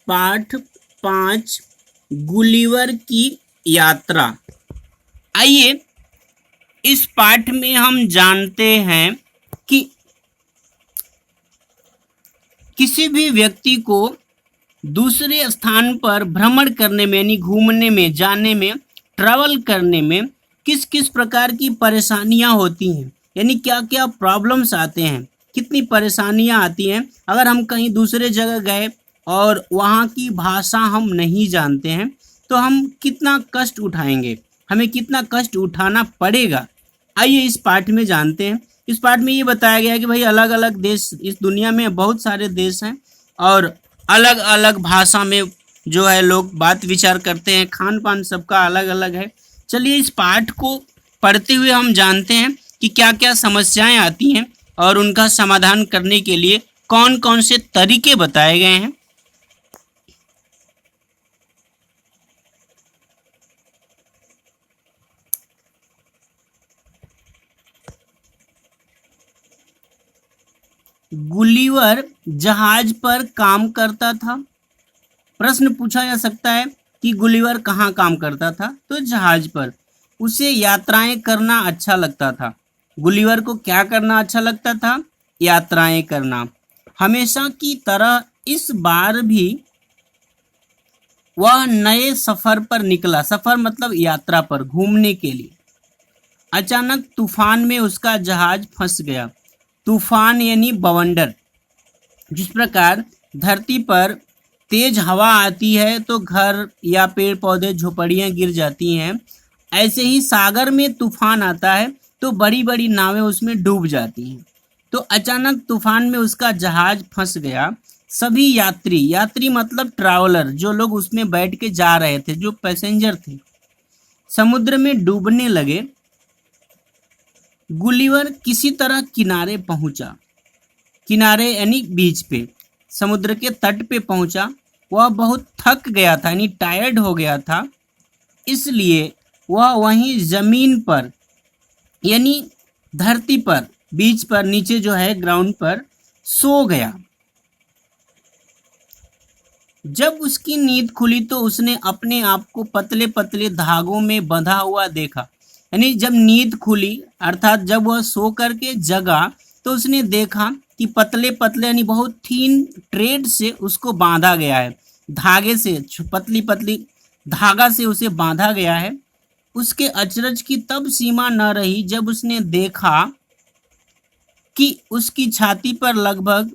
पाठ 5 गुलिवर की यात्रा। आइए इस पाठ में हम जानते हैं कि किसी भी व्यक्ति को दूसरे स्थान पर भ्रमण करने में यानी घूमने में, जाने में, ट्रैवल करने में किस किस प्रकार की परेशानियां होती हैं, यानी क्या क्या प्रॉब्लम्स आते हैं, कितनी परेशानियां आती हैं। अगर हम कहीं दूसरे जगह गए और वहाँ की भाषा हम नहीं जानते हैं तो हम कितना कष्ट उठाएंगे, हमें कितना कष्ट उठाना पड़ेगा। आइए इस पाठ में जानते हैं। इस पाठ में ये बताया गया है कि भाई अलग अलग देश, इस दुनिया में बहुत सारे देश हैं और अलग अलग भाषा में जो है लोग बात विचार करते हैं, खान पान सबका अलग अलग है। चलिए इस पाठ को पढ़ते हुए हम जानते हैं कि क्या क्या समस्याएं आती हैं और उनका समाधान करने के लिए कौन कौन से तरीके बताए गए हैं। गुलिवर जहाज पर काम करता था। प्रश्न पूछा जा सकता है कि गुलिवर कहाँ काम करता था, तो जहाज पर। उसे यात्राएं करना अच्छा लगता था। गुलिवर को क्या करना अच्छा लगता था? यात्राएं करना। हमेशा की तरह इस बार भी वह नए सफर पर निकला। सफर मतलब यात्रा पर, घूमने के लिए। अचानक तूफान में उसका जहाज फंस गया। तूफान यानी बवंडर। जिस प्रकार धरती पर तेज हवा आती है तो घर या पेड़ पौधे झोपड़ियां गिर जाती हैं, ऐसे ही सागर में तूफान आता है तो बड़ी बड़ी नावें उसमें डूब जाती हैं। तो अचानक तूफान में उसका जहाज फंस गया। सभी यात्री, यात्री मतलब ट्रैवलर, जो लोग उसमें बैठ के जा रहे थे, जो पैसेंजर थे, समुद्र में डूबने लगे। गुलिवर किसी तरह किनारे पहुंचा। किनारे यानी बीच पे, समुद्र के तट पे पहुंचा। वह बहुत थक गया था यानी टायर्ड हो गया था, इसलिए वह वहीं जमीन पर यानी धरती पर, बीच पर, नीचे जो है ग्राउंड पर सो गया। जब उसकी नींद खुली तो उसने अपने आप को पतले पतले धागों में बंधा हुआ देखा। यानी जब नींद खुली अर्थात जब वह सो करके जगा तो उसने देखा कि पतले पतले यानी बहुत थीन थ्रेड से उसको बांधा गया है, धागे से, पतली पतली धागा से उसे बांधा गया है। उसके अचरज की तब सीमा न रही जब उसने देखा कि उसकी छाती पर लगभग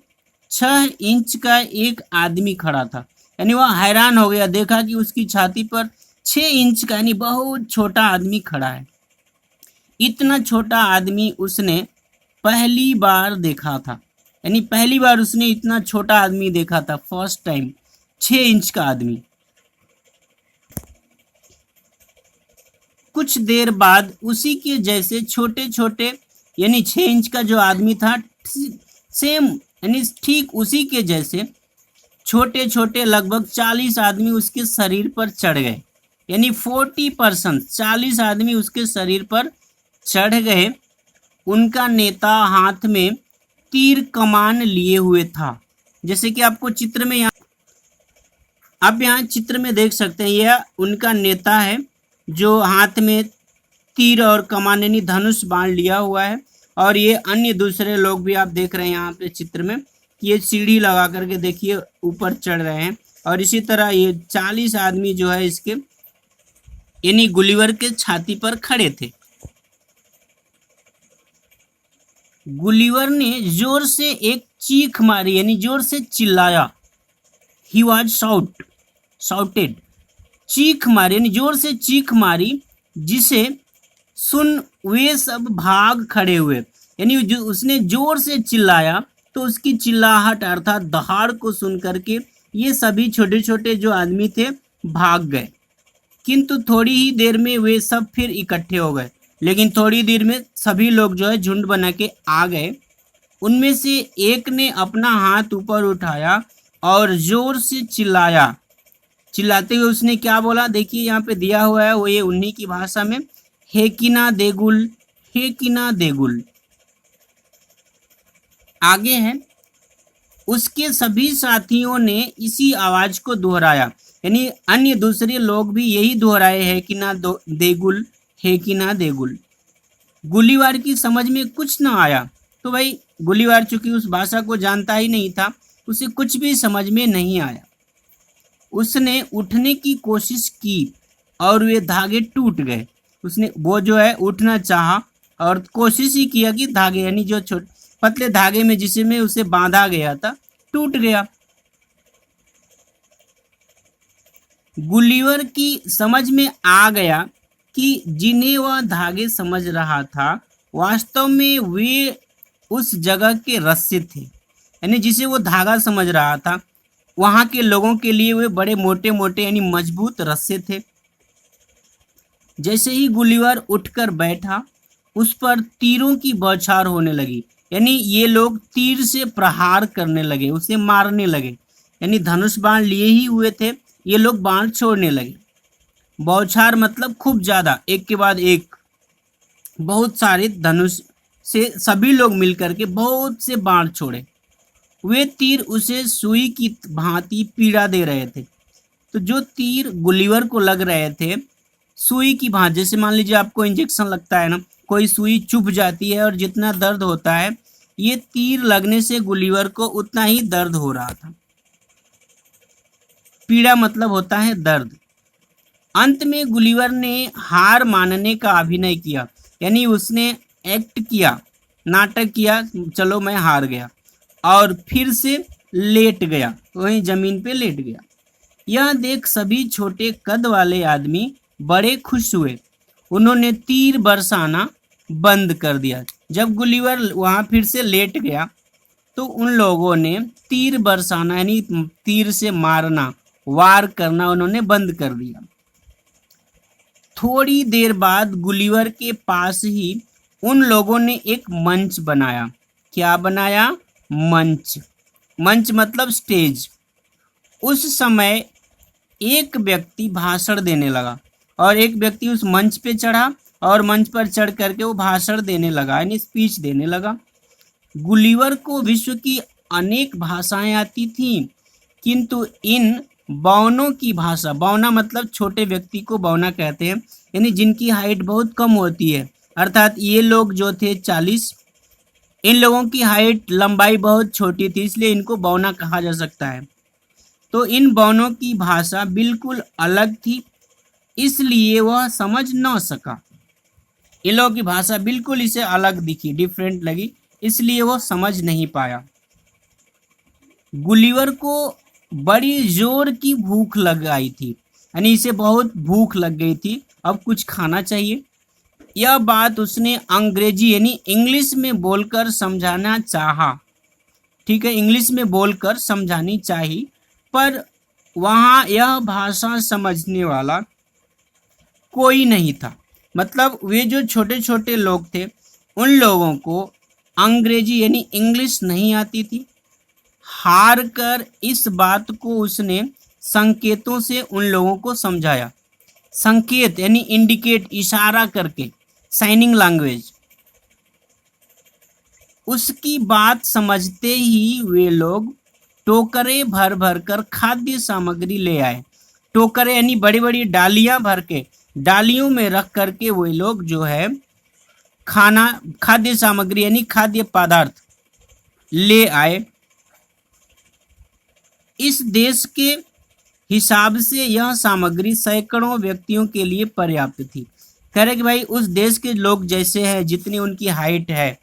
6 इंच का एक आदमी खड़ा था। यानी वह हैरान हो गया, देखा कि उसकी छाती पर 6 इंच का यानी बहुत छोटा आदमी खड़ा है। इतना छोटा आदमी उसने पहली बार देखा था, यानी पहली बार उसने इतना छोटा आदमी देखा था, फर्स्ट टाइम 6 इंच का आदमी। कुछ देर बाद उसी के जैसे छोटे छोटे यानी 6 इंच का जो आदमी था, सेम यानी ठीक उसी के जैसे छोटे छोटे लगभग 40 आदमी उसके शरीर पर चढ़ गए। यानी 40%, 40 आदमी उसके शरीर पर चढ़ गए। उनका नेता हाथ में तीर कमान लिए हुए था। जैसे कि आपको चित्र में आप यहाँ चित्र में देख सकते हैं, यह उनका नेता है जो हाथ में तीर और कमान यानी धनुष बाण लिया हुआ है। और ये अन्य दूसरे लोग भी आप देख रहे हैं यहाँ पे चित्र में, ये सीढ़ी लगा करके देखिए ऊपर चढ़ रहे हैं। और इसी तरह ये 40 आदमी जो है इसके यानी गुलिवर के छाती पर खड़े थे। गुलिवर ने जोर से एक चीख मारी यानी जोर से चिल्लाया। ही वॉज शाउटेड, चीख मारी यानी जोर से चीख मारी, जिसे सुन वे सब भाग खड़े हुए। यानी जो उसने जोर से चिल्लाया तो उसकी चिल्लाहट अर्थात दहाड़ को सुन करके ये सभी छोटे छोटे जो आदमी थे भाग गए। किंतु थोड़ी ही देर में वे सब फिर इकट्ठे हो गए। लेकिन थोड़ी देर में सभी लोग जो है झुंड बना के आ गए। उनमें से एक ने अपना हाथ ऊपर उठाया और जोर से चिल्लाया। चिल्लाते हुए उसने क्या बोला, देखिए यहाँ पे दिया हुआ है, वो ये उन्हीं की भाषा में, हेकिना देगुल, हेकिना देगुल। आगे है, उसके सभी साथियों ने इसी आवाज को दोहराया, यानी अन्य दूसरे लोग भी यही दोहराए है कि ना देगुल है कि ना देगुल। गुलीवार की समझ में कुछ ना आया। तो भाई गुलीवार चूंकि उस भाषा को जानता ही नहीं था, उसे कुछ भी समझ में नहीं आया। उसने उठने की कोशिश की और वे धागे टूट गए। उसने वो जो है उठना चाहा और कोशिश ही किया कि धागे यानी जो छोटे पतले धागे में जिसे में उसे बांधा गया था टूट गया। गुलीवर की समझ में आ गया कि जिन्हें वह धागे समझ रहा था वास्तव में वे उस जगह के रस्से थे, यानी जिसे वो धागा समझ रहा था वहां के लोगों के लिए वे बड़े मोटे मोटे यानी मजबूत रस्से थे। जैसे ही गुलीवर उठकर बैठा उस पर तीरों की बौछार होने लगी, यानी ये लोग तीर से प्रहार करने लगे, उसे मारने लगे, यानी धनुष बाण लिए ही हुए थे, ये लोग बाण छोड़ने लगे। बौछार मतलब खूब ज्यादा, एक के बाद एक बहुत सारे धनुष से सभी लोग मिलकर के बहुत से बाण छोड़े। वे तीर उसे सुई की भांति पीड़ा दे रहे थे। तो जो तीर गुलीवर को लग रहे थे सुई की भांति, जैसे मान लीजिए आपको इंजेक्शन लगता है ना, कोई सुई चुभ जाती है और जितना दर्द होता है ये तीर लगने से गुलीवर को उतना ही दर्द हो रहा था। पीड़ा मतलब होता है दर्द। अंत में गुलीवर ने हार मानने का अभिनय किया, यानी उसने एक्ट किया, नाटक किया, चलो मैं हार गया, और फिर से लेट गया, वहीं जमीन पे लेट गया। यह देख सभी छोटे कद वाले आदमी बड़े खुश हुए। उन्होंने तीर बरसाना बंद कर दिया। जब गुलीवर वहां फिर से लेट गया तो उन लोगों ने तीर बरसाना यानी तीर से मारना, वार करना उन्होंने बंद कर दिया। थोड़ी देर बाद गुलीवर के पास ही उन लोगों ने एक मंच बनाया। क्या बनाया? मंच। मंच मतलब स्टेज। उस समय एक व्यक्ति भाषण देने लगा और एक व्यक्ति उस मंच पे चढ़ा और मंच पर चढ़ करके वो भाषण देने लगा, यानी स्पीच देने लगा। गुलीवर को विश्व की अनेक भाषाएं आती थीं, किंतु इन बौनों की भाषा, बौना मतलब छोटे व्यक्ति को बौना कहते हैं, यानी जिनकी हाइट बहुत कम होती है, अर्थात ये लोग जो थे 40, इन लोगों की हाइट लंबाई बहुत छोटी थी, इसलिए इनको बौना कहा जा सकता है। तो इन बौनों की भाषा बिल्कुल अलग थी, इसलिए वह समझ न सका। इन लोगों की भाषा बिल्कुल इसे अलग दिखी, डिफरेंट लगी, इसलिए वह समझ नहीं पाया। गुलीवर को बड़ी जोर की भूख लग आई थी, यानी इसे बहुत भूख लग गई थी, अब कुछ खाना चाहिए। यह बात उसने अंग्रेजी यानी इंग्लिश में बोलकर समझाना चाहा, ठीक है, इंग्लिश में बोलकर समझानी चाहिए, पर वहाँ यह भाषा समझने वाला कोई नहीं था। मतलब वे जो छोटे छोटे लोग थे उन लोगों को अंग्रेजी यानी इंग्लिश नहीं आती थी। हार कर इस बात को उसने संकेतों से उन लोगों को समझाया। संकेत यानी इंडिकेट, इशारा करके, साइनिंग लैंग्वेज। उसकी बात समझते ही वे लोग टोकरे भर भर कर खाद्य सामग्री ले आए। टोकरे यानी बड़ी बड़ी डालियां भर के, डालियों में रख करके वे लोग जो है खाना, खाद्य सामग्री यानी खाद्य पदार्थ ले आए। इस देश के हिसाब से यह सामग्री सैकड़ों व्यक्तियों के लिए पर्याप्त थी। कह रहे कि भाई उस देश के लोग जैसे हैं, जितनी उनकी हाइट है,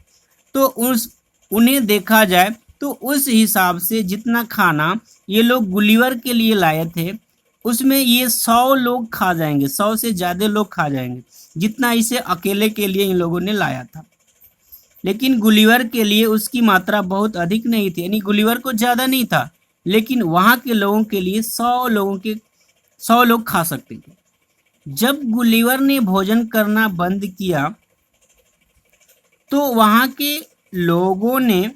तो उन्हें देखा जाए तो उस हिसाब से जितना खाना ये लोग गुलीवर के लिए लाए थे उसमें ये 100 लोग खा जाएंगे, 100 से ज़्यादा लोग खा जाएंगे, जितना इसे अकेले के लिए इन लोगों ने लाया था। लेकिन गुलीवर के लिए उसकी मात्रा बहुत अधिक नहीं थी, यानी गुलीवर को ज़्यादा नहीं था, लेकिन वहाँ के लोगों के लिए 100 लोग खा सकते थे। जब गुलीवर ने भोजन करना बंद किया तो वहाँ के लोगों ने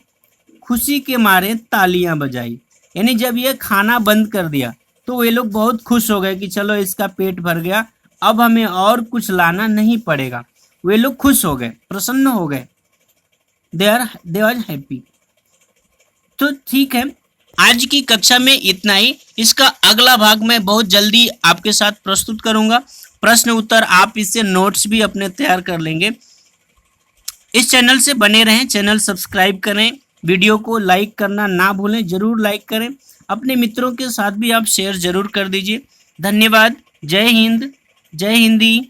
खुशी के मारे तालियां बजाई, यानी जब ये खाना बंद कर दिया तो वे लोग बहुत खुश हो गए कि चलो इसका पेट भर गया, अब हमें और कुछ लाना नहीं पड़ेगा। वे लोग खुश हो गए, प्रसन्न हो गए, दे आर हैप्पी। तो ठीक है, आज की कक्षा में इतना ही। इसका अगला भाग मैं बहुत जल्दी आपके साथ प्रस्तुत करूंगा। प्रश्न उत्तर आप इससे नोट्स भी अपने तैयार कर लेंगे। इस चैनल से बने रहें, चैनल सब्सक्राइब करें, वीडियो को लाइक करना ना भूलें, जरूर लाइक करें। अपने मित्रों के साथ भी आप शेयर जरूर कर दीजिए। धन्यवाद। जय हिंद, जय हिंदी।